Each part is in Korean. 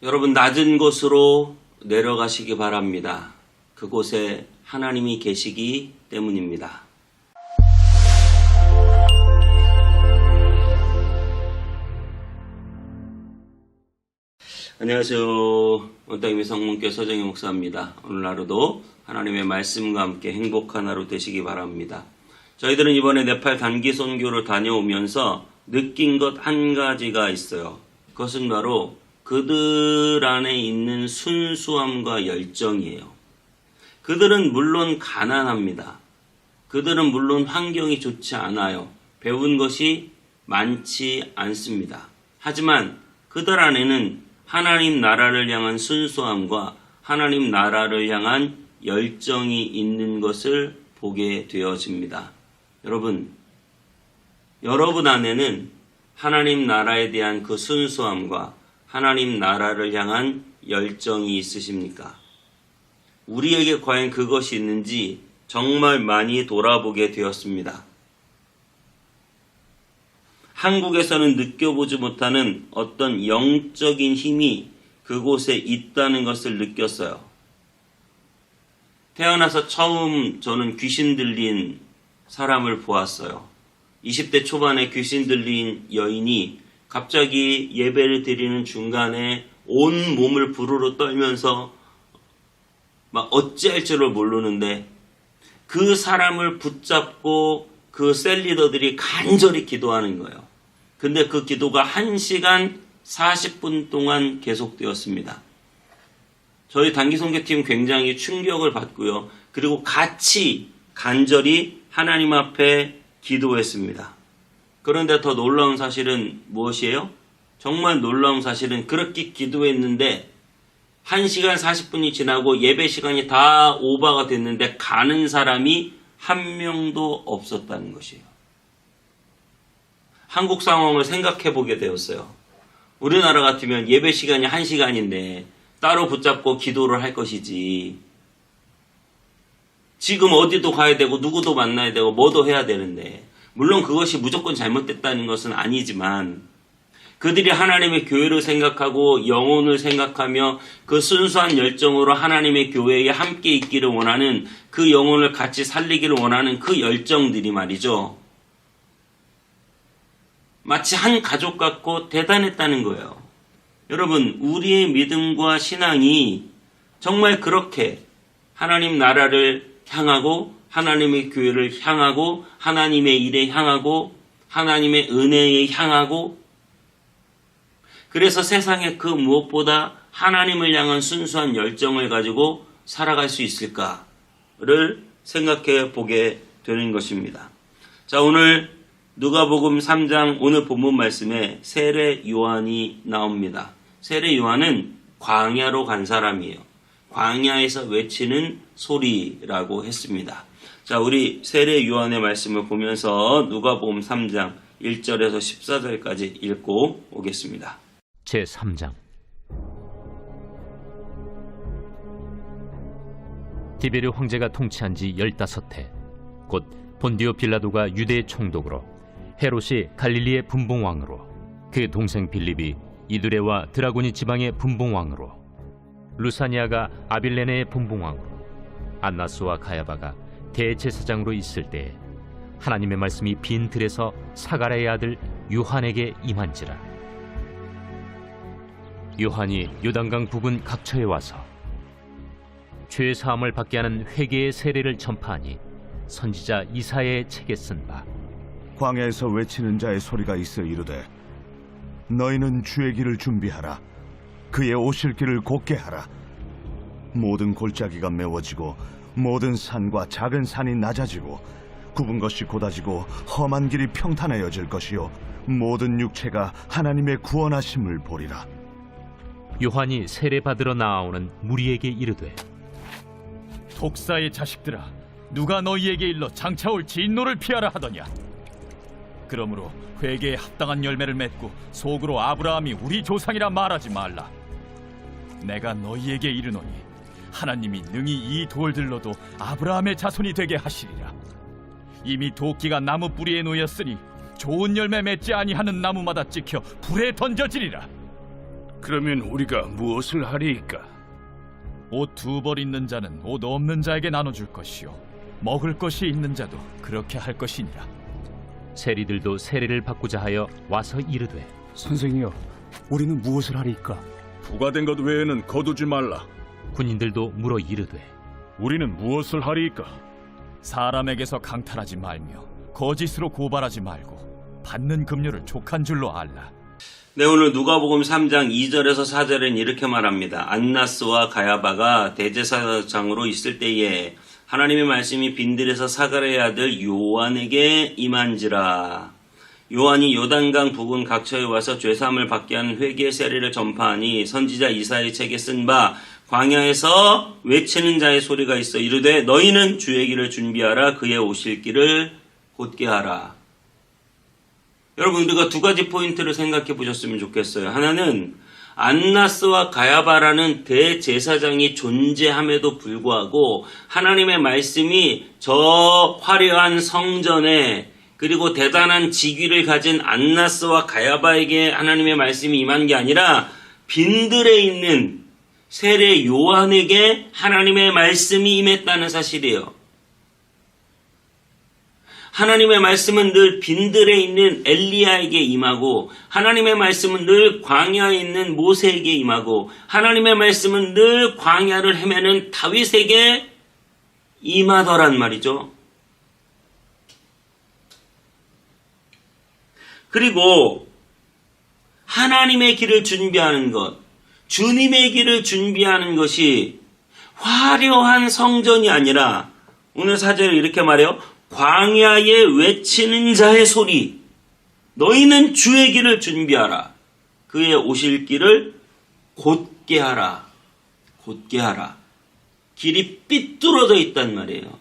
여러분 낮은 곳으로 내려가시기 바랍니다. 그곳에 하나님이 계시기 때문입니다. 안녕하세요. 원땅임의 성문교회 서정희 목사입니다. 오늘 하루도 하나님의 말씀과 함께 행복한 하루 되시기 바랍니다. 저희들은 이번에 네팔 단기 선교를 다녀오면서 느낀 것 한 가지가 있어요. 그것은 바로 그들 안에 있는 순수함과 열정이에요. 그들은 물론 가난합니다. 그들은 물론 환경이 좋지 않아요. 배운 것이 많지 않습니다. 하지만 그들 안에는 하나님 나라를 향한 순수함과 하나님 나라를 향한 열정이 있는 것을 보게 되어집니다. 여러분 안에는 하나님 나라에 대한 그 순수함과 하나님 나라를 향한 열정이 있으십니까? 우리에게 과연 그것이 있는지 정말 많이 돌아보게 되었습니다. 한국에서는 느껴보지 못하는 어떤 영적인 힘이 그곳에 있다는 것을 느꼈어요. 태어나서 처음 저는 귀신 들린 사람을 보았어요. 20대 초반에 귀신 들린 여인이 갑자기 예배를 드리는 중간에 온 몸을 부르르 떨면서 막 어찌할 줄을 모르는데 그 사람을 붙잡고 그 셀리더들이 간절히 기도하는 거예요. 근데 그 기도가 1시간 40분 동안 계속되었습니다. 저희 단기선교팀 굉장히 충격을 받고요. 그리고 같이 간절히 하나님 앞에 기도했습니다. 그런데 더 놀라운 사실은 무엇이에요? 정말 놀라운 사실은 그렇게 기도했는데 1시간 40분이 지나고 예배 시간이 다 오버가 됐는데 가는 사람이 한 명도 없었다는 것이에요. 한국 상황을 생각해 보게 되었어요. 우리나라 같으면 예배 시간이 1시간인데 따로 붙잡고 기도를 할 것이지. 지금 어디도 가야 되고 누구도 만나야 되고 뭐도 해야 되는데 물론 그것이 무조건 잘못됐다는 것은 아니지만 그들이 하나님의 교회를 생각하고 영혼을 생각하며 그 순수한 열정으로 하나님의 교회에 함께 있기를 원하는 그 영혼을 같이 살리기를 원하는 그 열정들이 말이죠. 마치 한 가족 같고 대단했다는 거예요. 여러분, 우리의 믿음과 신앙이 정말 그렇게 하나님 나라를 향하고 하나님의 교회를 향하고 하나님의 일에 향하고 하나님의 은혜에 향하고 그래서 세상에 그 무엇보다 하나님을 향한 순수한 열정을 가지고 살아갈 수 있을까를 생각해 보게 되는 것입니다. 자, 오늘 누가복음 3장 오늘 본문 말씀에 세례 요한이 나옵니다. 세례 요한은 광야로 간 사람이에요. 광야에서 외치는 소리라고 했습니다. 자, 우리 세례 요한의 말씀을 보면서 누가복음 3장 1절에서 14절까지 읽고 오겠습니다. 제3장 디베르 황제가 통치한 지 15해 곧 본디오 빌라도가 유대의 총독으로 헤롯이 갈릴리의 분봉왕으로 그 동생 빌립이 이두레와 드라고니 지방의 분봉왕으로 루사니아가 아빌레네의 분봉왕으로 안나스와 가야바가 대제사장으로 있을 때에 하나님의 말씀이 빈 들에서 사가랴의 아들 요한에게 임한지라. 요한이 요단강 부근 각처에 와서 죄 사함을 받게 하는 회개의 세례를 전파하니 선지자 이사야의 책에 쓴 바 광야에서 외치는 자의 소리가 있어 이르되 너희는 주의 길을 준비하라. 그의 오실 길을 곧게 하라. 모든 골짜기가 메워지고 모든 산과 작은 산이 낮아지고 굽은 것이 곧아지고 험한 길이 평탄해져질 것이요 모든 육체가 하나님의 구원하심을 보리라. 요한이 세례 받으러 나아오는 무리에게 이르되 독사의 자식들아, 누가 너희에게 일러 장차올 진노를 피하라 하더냐. 그러므로 회개에 합당한 열매를 맺고 속으로 아브라함이 우리 조상이라 말하지 말라. 내가 너희에게 이르노니 하나님이 능히 이 돌들로도 아브라함의 자손이 되게 하시리라. 이미 도끼가 나무 뿌리에 놓였으니 좋은 열매 맺지 아니하는 나무마다 찍혀 불에 던져지리라. 그러면 우리가 무엇을 하리이까? 옷 2벌 있는 자는 옷 없는 자에게 나눠줄 것이요 먹을 것이 있는 자도 그렇게 할 것이니라. 세리들도 세례를 받고자 하여 와서 이르되 선생이여, 우리는 무엇을 하리이까? 부과된 것 외에는 거두지 말라. 군인들도 물어 이르되 우리는 무엇을 하리이까? 사람에게서 강탈하지 말며 거짓으로 고발하지 말고 받는 급료를 족한 줄로 알라. 네, 오늘 누가복음 3장 2절에서 4절엔 이렇게 말합니다. 안나스와 가야바가 대제사장으로 있을 때에 하나님의 말씀이 빈들에서 사가랴의 아들 요한에게 임한지라. 요한이 요단강 부근 각처에 와서 죄사함을 받게 하는 회개의 세례를 전파하니 선지자 이사야의 책에 쓴 바 광야에서 외치는 자의 소리가 있어 이르되 너희는 주의 길을 준비하라 그의 오실 길을 곧게 하라. 여러분, 우리가 2가지 포인트를 생각해 보셨으면 좋겠어요. 하나는 안나스와 가야바라는 대제사장이 존재함에도 불구하고 하나님의 말씀이 저 화려한 성전에 그리고 대단한 직위를 가진 안나스와 가야바에게 하나님의 말씀이 임한 게 아니라 빈들에 있는 세례 요한에게 하나님의 말씀이 임했다는 사실이에요. 하나님의 말씀은 늘 빈들에 있는 엘리야에게 임하고 하나님의 말씀은 늘 광야에 있는 모세에게 임하고 하나님의 말씀은 늘 광야를 헤매는 다윗에게 임하더란 말이죠. 그리고 하나님의 길을 준비하는 것, 주님의 길을 준비하는 것이 화려한 성전이 아니라 오늘 사절에 이렇게 말해요. 광야에 외치는 자의 소리. 너희는 주의 길을 준비하라. 그의 오실 길을 곧게 하라. 곧게 하라. 길이 삐뚤어져 있단 말이에요.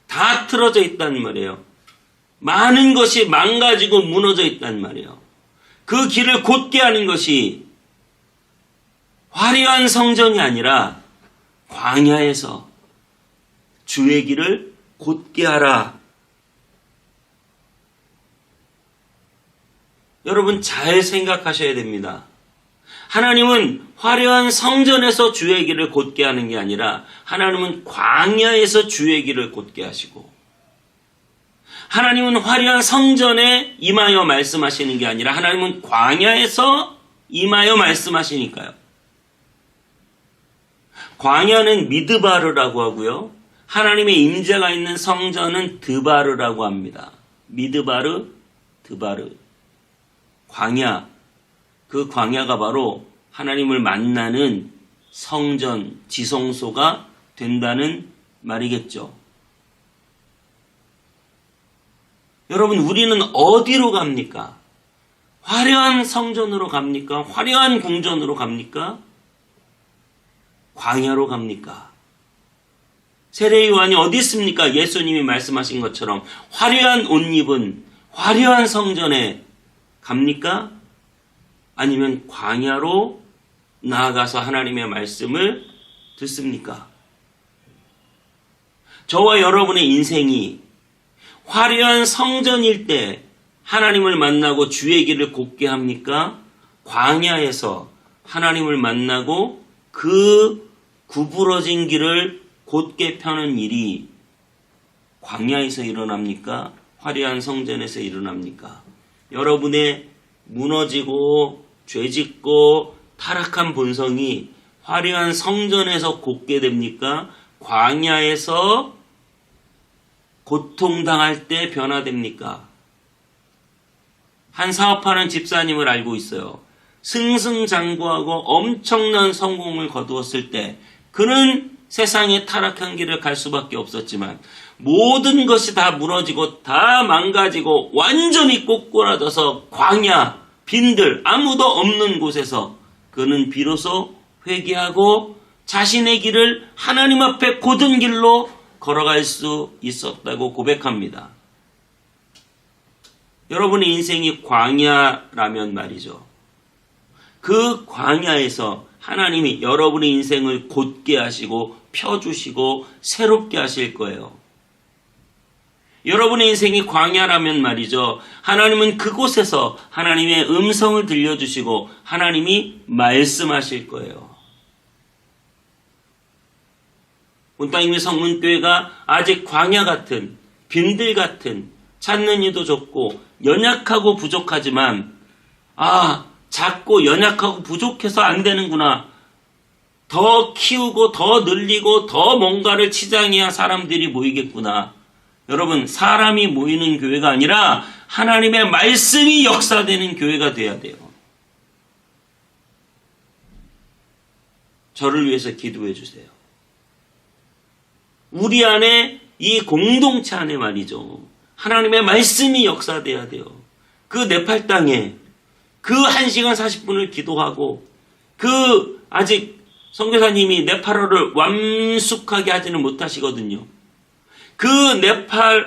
다 틀어져 있단 말이에요. 많은 것이 망가지고 무너져 있단 말이에요. 그 길을 곧게 하는 것이 화려한 성전이 아니라 광야에서 주의 길을 곧게 하라. 여러분 잘 생각하셔야 됩니다. 하나님은 화려한 성전에서 주의 길을 곧게 하는 게 아니라 하나님은 광야에서 주의 길을 곧게 하시고 하나님은 화려한 성전에 임하여 말씀하시는 게 아니라 하나님은 광야에서 임하여 말씀하시니까요. 광야는 미드바르라고 하고요. 하나님의 임재가 있는 성전은 드바르라고 합니다. 미드바르, 드바르. 광야, 그 광야가 바로 하나님을 만나는 성전, 지성소가 된다는 말이겠죠. 여러분, 우리는 어디로 갑니까? 화려한 성전으로 갑니까? 화려한 궁전으로 갑니까? 광야로 갑니까? 세례 요한이 어디 있습니까? 예수님이 말씀하신 것처럼 화려한 옷 입은 화려한 성전에 갑니까? 아니면 광야로 나아가서 하나님의 말씀을 듣습니까? 저와 여러분의 인생이 화려한 성전일 때 하나님을 만나고 주의 길을 곧게 합니까? 광야에서 하나님을 만나고 그 구부러진 길을 곧게 펴는 일이 광야에서 일어납니까? 화려한 성전에서 일어납니까? 여러분의 무너지고 죄짓고 타락한 본성이 화려한 성전에서 곧게 됩니까? 광야에서 고통당할 때 변화됩니까? 한 사업하는 집사님을 알고 있어요. 승승장구하고 엄청난 성공을 거두었을 때 그는 세상의 타락한 길을 갈 수밖에 없었지만 모든 것이 다 무너지고 다 망가지고 완전히 꼬꾸라져서 광야, 빈들, 아무도 없는 곳에서 그는 비로소 회개하고 자신의 길을 하나님 앞에 곧은 길로 걸어갈 수 있었다고 고백합니다. 여러분의 인생이 광야라면 말이죠. 그 광야에서 하나님이 여러분의 인생을 곧게 하시고 펴주시고 새롭게 하실 거예요. 여러분의 인생이 광야라면 말이죠. 하나님은 그곳에서 하나님의 음성을 들려주시고 하나님이 말씀하실 거예요. 온땅이미 성문교회가 아직 광야 같은, 빈들 같은, 찾는 이도 좁고 연약하고 부족하지만 작고 연약하고 부족해서 안 되는구나. 더 키우고 더 늘리고 더 뭔가를 치장해야 사람들이 모이겠구나. 여러분, 사람이 모이는 교회가 아니라 하나님의 말씀이 역사되는 교회가 돼야 돼요. 저를 위해서 기도해 주세요. 우리 안에 이 공동체 안에 말이죠. 하나님의 말씀이 역사돼야 돼요. 그 네팔 땅에 그 1시간 40분을 기도하고 아직 선교사님이 네팔어를 완숙하게 하지는 못하시거든요. 그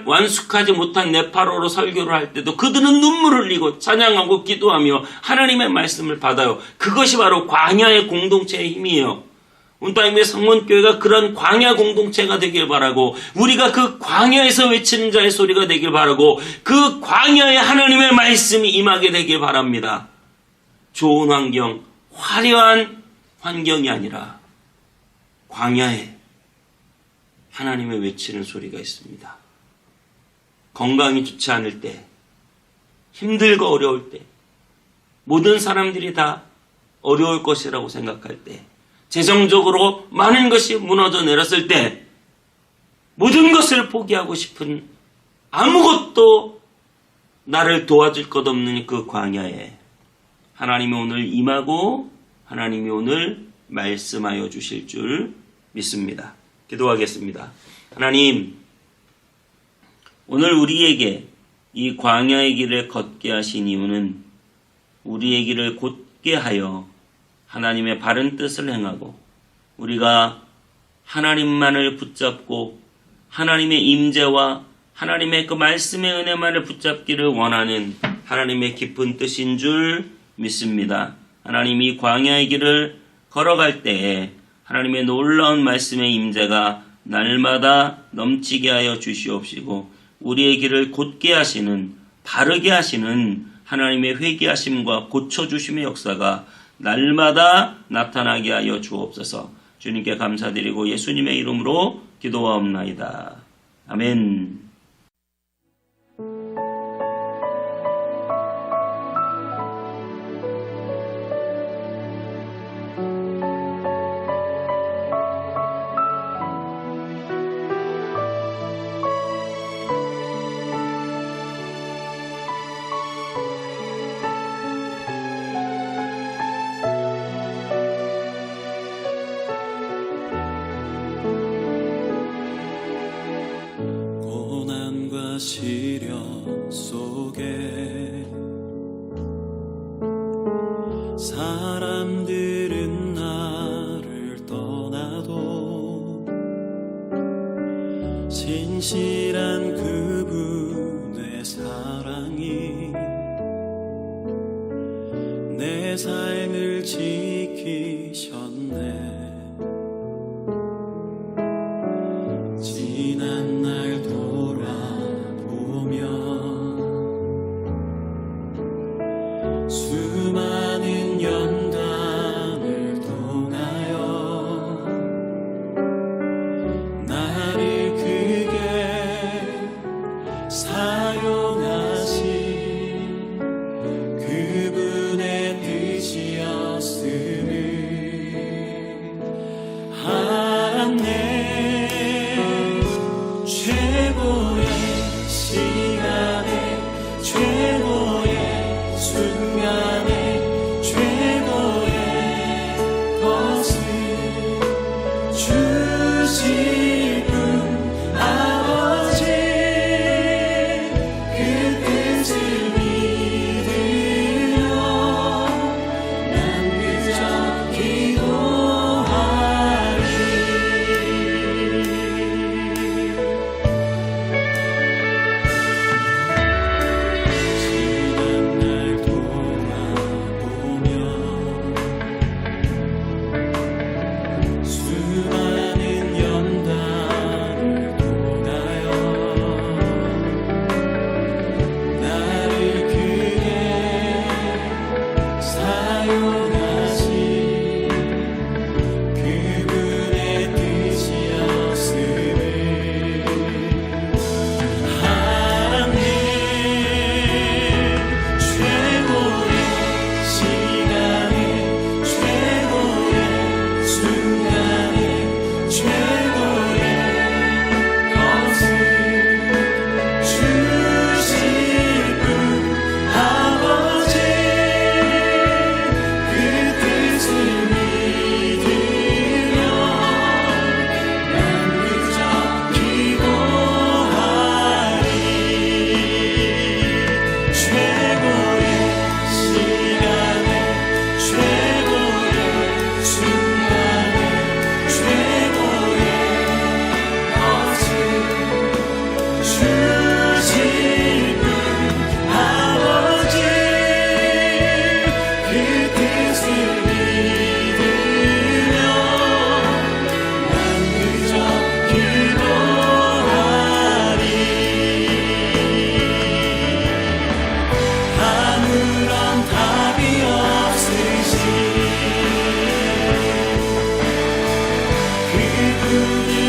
완숙하지 못한 네팔어로 설교를 할 때도 그들은 눈물을 흘리고 찬양하고 기도하며 하나님의 말씀을 받아요. 그것이 바로 광야의 공동체의 힘이에요. 온땅의 성문교회가 그런 광야 공동체가 되길 바라고, 우리가 그 광야에서 외치는 자의 소리가 되길 바라고, 그 광야에 하나님의 말씀이 임하게 되길 바랍니다. 좋은 환경, 화려한 환경이 아니라 광야에 하나님의 외치는 소리가 있습니다. 건강이 좋지 않을 때, 힘들고 어려울 때, 모든 사람들이 다 어려울 것이라고 생각할 때, 재정적으로 많은 것이 무너져 내렸을 때, 모든 것을 포기하고 싶은, 아무것도 나를 도와줄 것 없는 그 광야에 하나님이 오늘 임하고 하나님이 오늘 말씀하여 주실 줄 믿습니다. 기도하겠습니다. 하나님, 오늘 우리에게 이 광야의 길을 걷게 하신 이유는 우리의 길을 곧게 하여 하나님의 바른 뜻을 행하고 우리가 하나님만을 붙잡고 하나님의 임재와 하나님의 그 말씀의 은혜만을 붙잡기를 원하는 하나님의 깊은 뜻인 줄 믿습니다. 하나님이 광야의 길을 걸어갈 때에 하나님의 놀라운 말씀의 임재가 날마다 넘치게 하여 주시옵시고 우리의 길을 곧게 하시는, 바르게 하시는 하나님의 회개하심과 고쳐주심의 역사가 날마다 나타나게 하여 주옵소서. 주님께 감사드리고 예수님의 이름으로 기도하옵나이다. 아멘. 시련 속에 사람들은 나를 떠나도 진실한 그분의 사랑이 내 삶을 지키셨네. 지난 날 수많은 연단을 통하여 나를 크게 사용하신 그분의 뜻이었음을 알았네. 최고의 시간에 최고의 순간에 최고의 것을 주실 분 아버지, 그 뜻을 믿으며 난 그저 기도하리. 수많은 연단 주님